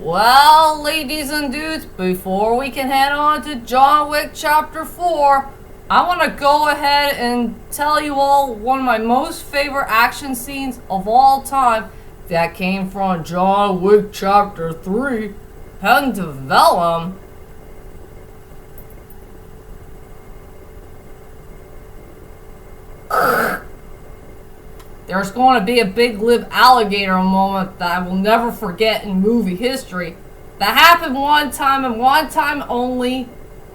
Well, ladies and dudes, before we can head on to John Wick Chapter 4, I want to go ahead and tell you all one of my most favorite action scenes of all time that came from John Wick Chapter 3, Parabellum. There's going to be a Big Lipped Alligator moment that I will never forget in movie history. That happened one time and one time only,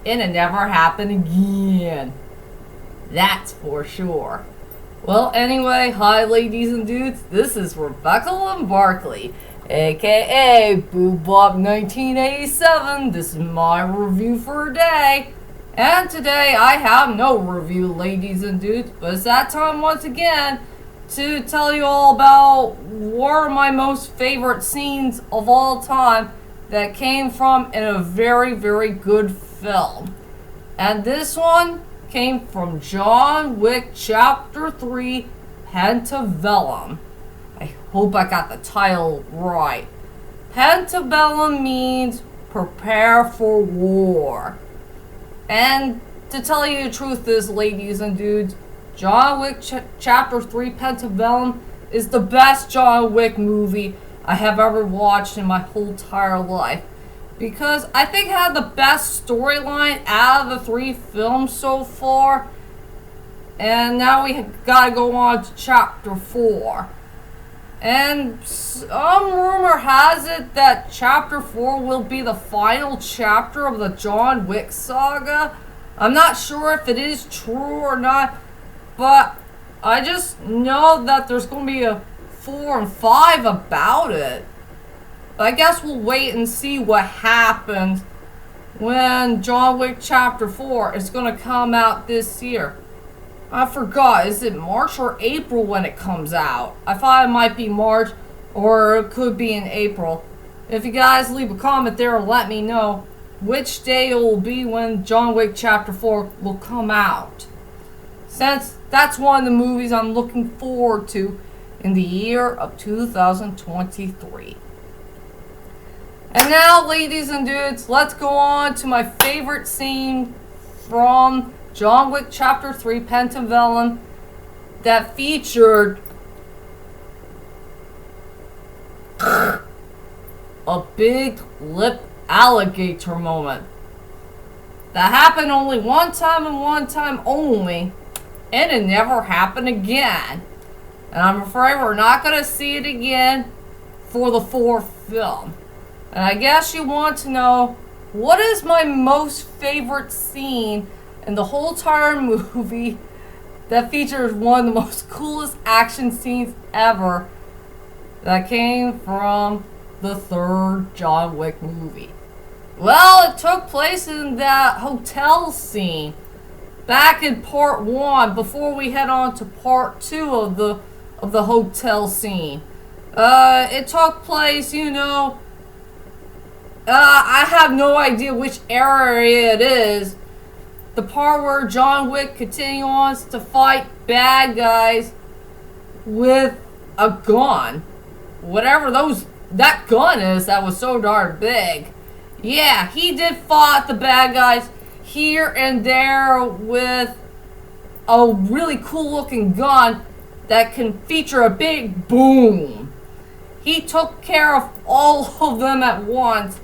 and it never happened again. That's for sure. Well, anyway, hi ladies and dudes, this is Rebecca and Barkley, aka Boobop 1987. This is my review for today. And today I have no review, ladies and dudes, but it's that time once again to tell you all about one of my most favorite scenes of all time that came from in a very, very good film. And this one came from John Wick Chapter 3, Parabellum. I hope I got the title right. Parabellum means prepare for war. And to tell you the truth is, ladies and dudes, John Wick Chapter 3 Parabellum is the best John Wick movie I have ever watched in my whole entire life. Because I think it had the best storyline out of the 3 films so far. And now we gotta go on to Chapter 4. And some rumor has it that Chapter 4 will be the final chapter of the John Wick saga. I'm not sure if it is true or not, but I just know that there's going to be a 4 and 5 about it. But I guess we'll wait and see what happens when John Wick Chapter 4 is going to come out this year. I forgot, is it March or April when it comes out? I thought it might be March, or it could be in April. If you guys leave a comment there and let me know which day it will be when John Wick Chapter 4 will come out. Since that's one of the movies I'm looking forward to in the year of 2023. And now, ladies and dudes, let's go on to my favorite scene from John Wick Chapter 3 Parabellum that featured a Big Lipped Alligator moment. That happened only one time and one time only, and it never happened again. And I'm afraid we're not going to see it again for the 4th film. And I guess you want to know, what is my most favorite scene in the whole entire movie that features one of the most coolest action scenes ever that came from the 3rd John Wick movie? Well, it took place in that hotel scene back in part 1 before we head on to part 2 of the hotel scene. It took place, I have no idea which area it is. The part where John Wick continues to fight bad guys with a gun. Whatever that gun is that was so darn big. Yeah, he did fight the bad guys here and there with a really cool looking gun that can feature a big boom. He took care of all of them at once,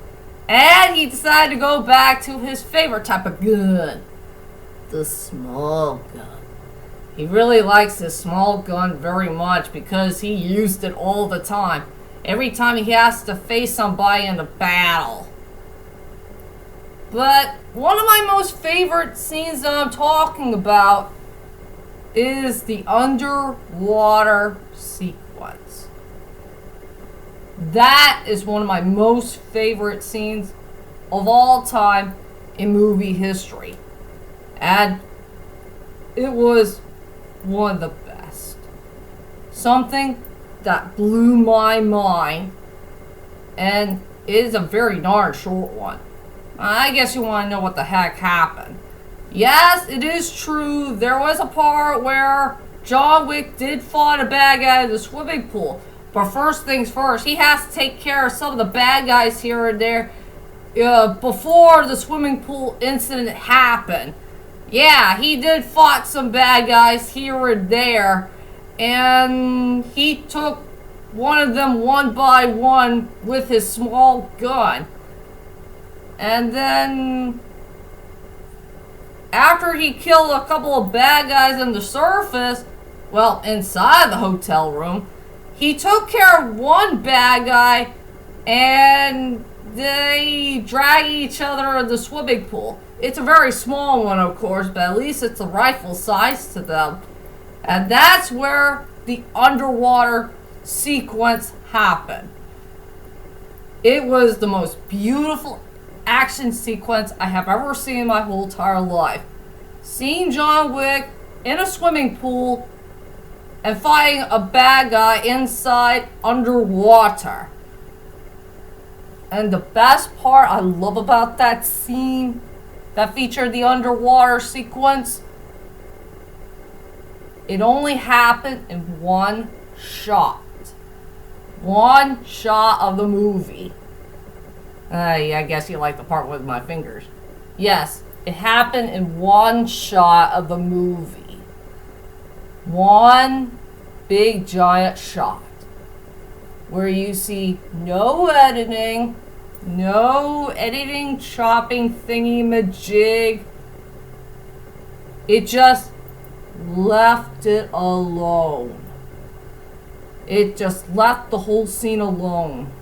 and he decided to go back to his favorite type of gun, the small gun. He really likes this small gun very much because he used it all the time, every time he has to face somebody in a battle. But one of my most favorite scenes that I'm talking about is the underwater sequence. That is one of my most favorite scenes of all time in movie history. And it was one of the best. Something that blew my mind. And it is a very darn short one. I guess you want to know what the heck happened. Yes, it is true. There was a part where John Wick did fight a bad guy in the swimming pool. But first things first, he has to take care of some of the bad guys here and there before the swimming pool incident happened. Yeah, he did fought some bad guys here and there, and he took one of them one by one with his small gun. And then after he killed a couple of bad guys on the surface, well, inside the hotel room, he took care of one bad guy, and they drag each other in the swimming pool. It's a very small one, of course, but at least it's a rifle size to them. And that's where the underwater sequence happened. It was the most beautiful action sequence I have ever seen in my whole entire life. Seeing John Wick in a swimming pool and fighting a bad guy inside underwater. And the best part I love about that scene that featured the underwater sequence, it only happened in one shot. One shot of the movie. Yeah, I guess you like the part with my fingers. Yes, it happened in one shot of the movie. One big giant shot. Where you see no editing, chopping thingy-majig. It just left it alone. It just left the whole scene alone.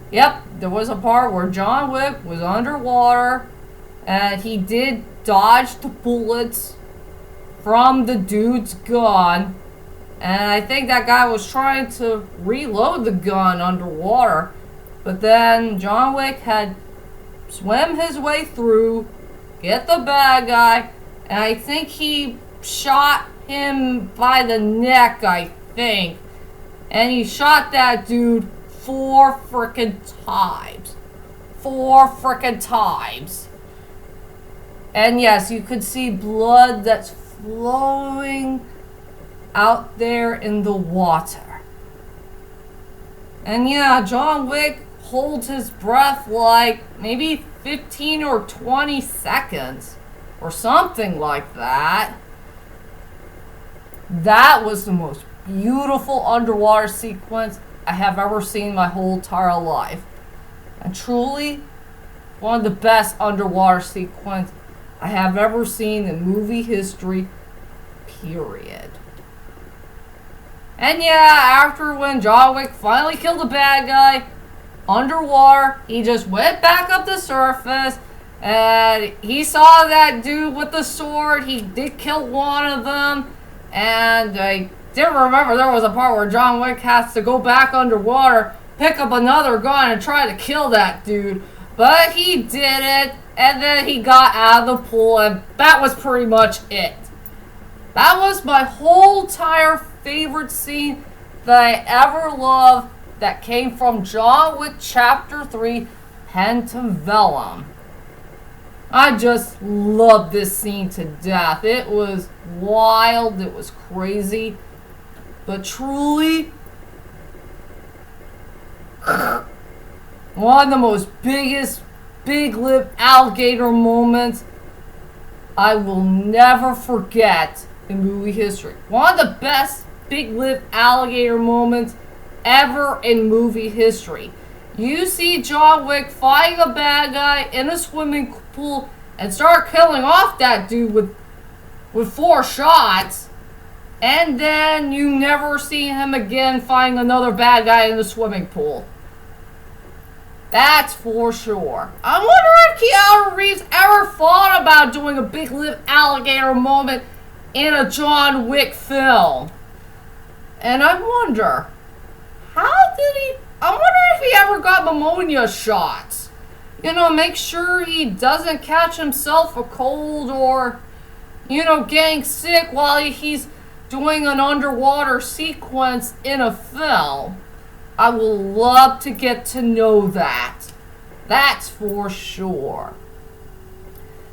Yep, there was a part where John Wick was underwater and he did dodge the bullets from the dude's gun. And I think that guy was trying to reload the gun underwater. But then John Wick had swam his way through, get the bad guy, and I think he shot him by the neck, I think. And he shot that dude 4 frickin' times. 4 frickin' times. And yes, you could see blood that's flowing out there in the water. And yeah, John Wick holds his breath like maybe 15 or 20 seconds or something like that. That was the most beautiful underwater sequence I have ever seen in my whole entire life. And truly, one of the best underwater sequences I have ever seen in movie history, period. And yeah, after when John Wick finally killed the bad guy underwater, he just went back up the surface and he saw that dude with the sword. He did kill one of them, and I didn't remember there was a part where John Wick has to go back underwater, pick up another gun and try to kill that dude. But he did it, and then he got out of the pool, and that was pretty much it. That was my whole entire favorite scene that I ever loved that came from John Wick Chapter 3, Parabellum. I just loved this scene to death. It was wild, it was crazy, but truly one of the most biggest Big Lipped Alligator moments I will never forget in movie history. One of the best Big Lipped Alligator moments ever in movie history. You see John Wick fighting a bad guy in a swimming pool and start killing off that dude with 4 shots, and then you never see him again fighting another bad guy in the swimming pool. That's for sure. I wonder if Keanu Reeves ever thought about doing a Big Lipped Alligator moment in a John Wick film. And I wonder, I wonder if he ever got pneumonia shots. You know, make sure he doesn't catch himself a cold or, getting sick while he's doing an underwater sequence in a film. I will love to get to know that. That's for sure.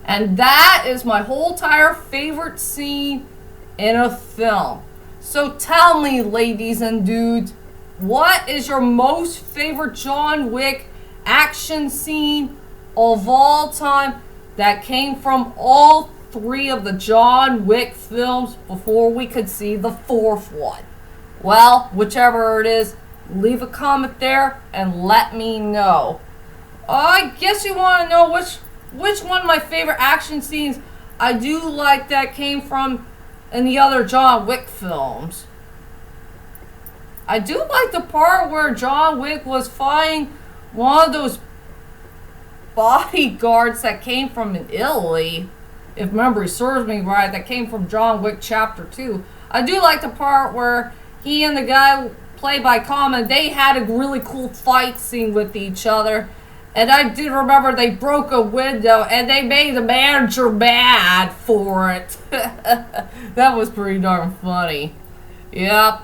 And that is my whole entire favorite scene in a film. So tell me, ladies and dudes, what is your most favorite John Wick action scene of all time that came from all three of the John Wick films before we could see the fourth one? Well, whichever it is, leave a comment there and let me know. I guess you want to know which one of my favorite action scenes I do like that came from in the other John Wick films. I do like the part where John Wick was fighting one of those bodyguards that came from Italy, if memory serves me right, that came from John Wick Chapter 2. I do like the part where he and the guy played by Common, they had a really cool fight scene with each other. And I did remember they broke a window and they made the manager mad for it. That was pretty darn funny. Yep.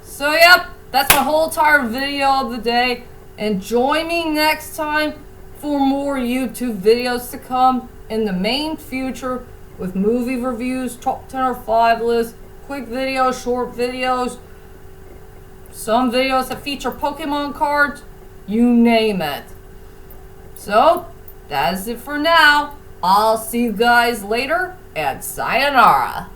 So yep, that's my whole entire video of the day. And join me next time for more YouTube videos to come in the main future with movie reviews, top 10 or 5 lists, quick videos, short videos, some videos that feature Pokemon cards, you name it. So, that is it for now. I'll see you guys later, and sayonara.